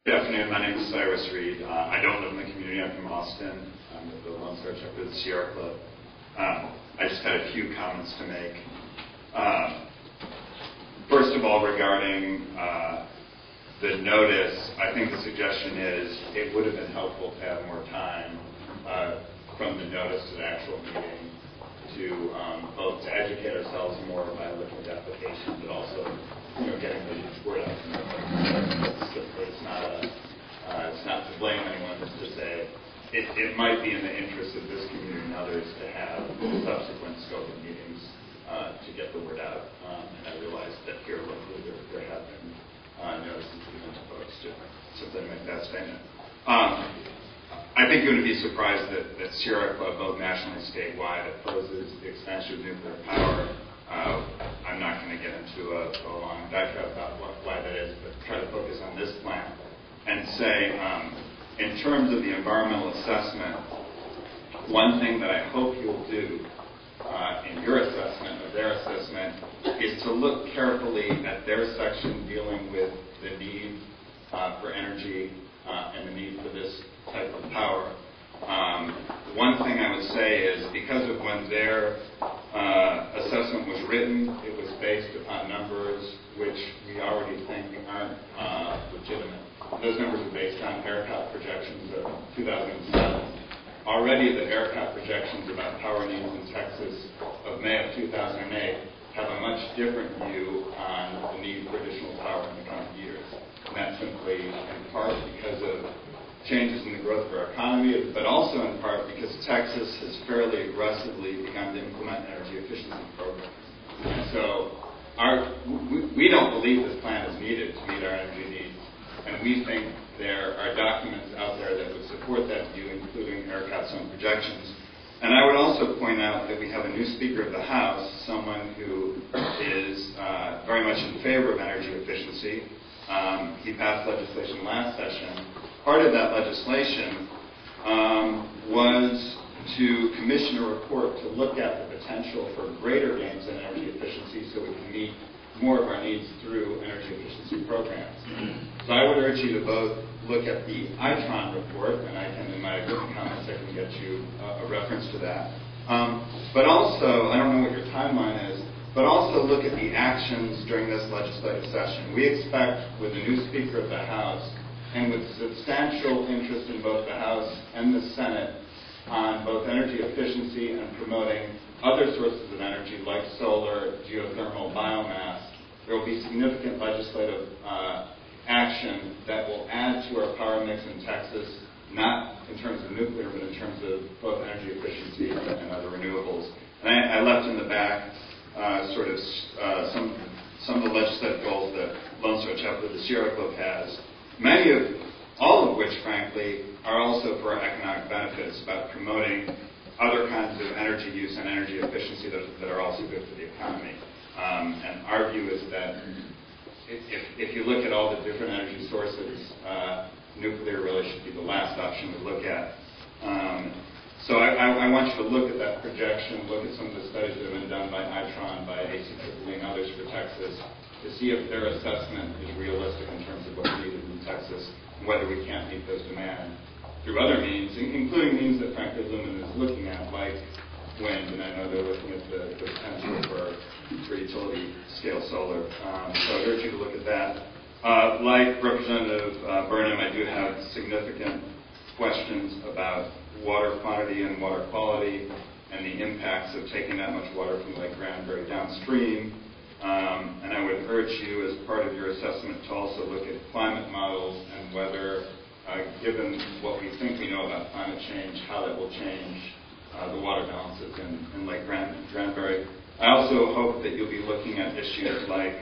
Good afternoon. My name is Cyrus. I don't live in the community. I'm from Austin. I'm with the Lone Star Chapter of the Sierra Club. I just had a few comments to make. First of all, regarding the notice, I think the suggestion is it would have been helpful to have more time from the notice to the actual meeting to both to educate ourselves more by looking at applications, but also getting the word out. It's not to blame anyone. It's to say it might be in the interest of this community and others to have subsequent scope of meetings to get the word out. And I realize that here locally there have been notices given to folks to simply make that statement. I think you're going to be surprised that Sierra Club, both nationally and statewide, opposes the expansion of nuclear power. I'm not going to get into a long diatribe about why that is, but try to focus on this plan and say, in terms of the environmental assessment, one thing that I hope you'll do in your assessment of their assessment is to look carefully at their section dealing with the need for energy and the need for this type of power. One thing I would say is because of when their assessment was written, it was based upon numbers which we already think aren't legitimate. Those numbers are based on ERCOT projections of 2007. Already the ERCOT projections about power needs in Texas of May of 2008 have a much different view on the need for additional power in the coming years. And that's simply in part because of changes in the growth of our economy, but also in part because Texas has fairly aggressively begun to implement energy efficiency programs. And so we don't believe this plan is needed to meet our energy needs. And we think there are documents out there that would support that view, including ERCOT's own projections. And I would also point out that we have a new Speaker of the House, someone who is very much in favor of energy efficiency. He passed legislation last session. Part of that legislation was to commission a report to look at the potential for greater gains in energy efficiency so we can meet more of our needs through energy efficiency programs. So I would urge you to both look at the ITRON report, and I can, in my written comments, I can get you a reference to that. But also, I don't know what your timeline is, but also look at the actions during this legislative session. We expect, with the new Speaker of the House, and with substantial interest in both the House and the Senate on both energy efficiency and promoting other sources of energy like solar, geothermal, biomass, there will be significant legislative action that will add to our power mix in Texas, not in terms of nuclear, but in terms of both energy efficiency and other renewables. And I left in the back some of the legislative goals that Lone Star Chapter of the Sierra Club has, all of which, frankly, are also for our economic benefits, about promoting other kinds of energy use and energy efficiency that are also good for the economy. And our view is that if you look at all the different energy sources, nuclear really should be the last option to look at. So I want you to look at that projection, look at some of the studies that have been done by ITRON, by ACEEE, and others for Texas, to see if their assessment is realistic in terms of what's needed in Texas, and whether we can't meet those demands through other means, including means that, frankly, Lumen is looking at, like wind, and I know they're looking at the potential for utility-scale solar. So I urge you to look at that. Like Representative Burnham, I do have significant questions about water quantity and water quality and the impacts of taking that much water from Lake Granbury downstream. And I would urge you, as part of your assessment, to also look at climate models and whether, given what we think we know about climate change, how that will change the water balances in Lake Granbury. I also hope that you'll be looking at issues like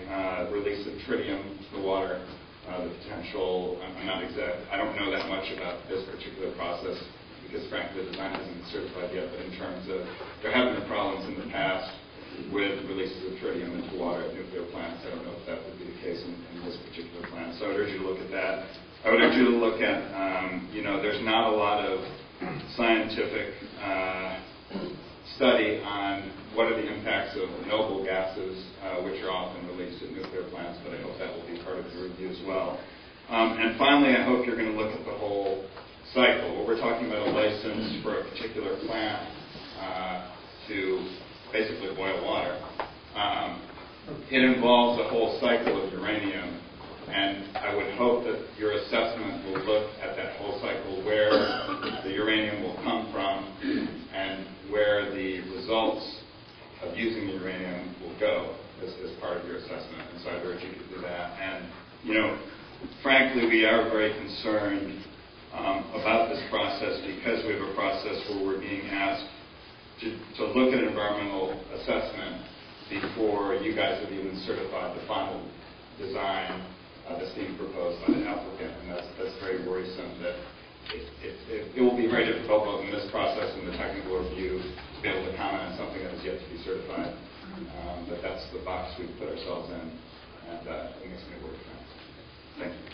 release of tritium to the water, the potential. I don't know that much about this particular process because, frankly, the design hasn't been certified yet. But in terms of, there have been problems in the past with releases of tritium into water at nuclear plants. I don't know if that would be the case in this particular plant. So I would urge you to look at that. I would urge you to look at, there's not a lot of scientific study on what are the impacts of noble gases, which are often released at nuclear plants, but I hope that will be part of the review as well. And finally, I hope you're going to look at the whole cycle. Well, we're talking about a license for a particular plant to basically boil water. It involves a whole cycle of uranium, and I would hope that your assessment will look at that whole cycle, where the uranium will come from and where the results of using the uranium will go as part of your assessment. And so I'd urge you to do that. And, you know, frankly, we are very concerned about this process because we have a process where we're being asked to look at an environmental assessment before you guys have even certified the final design that's being proposed by the applicant. And that's very worrisome that it will be very difficult both in this process and the technical review to be able to comment on something that is yet to be certified. But that's the box we've put ourselves in, and I think it's going to work. Thank you.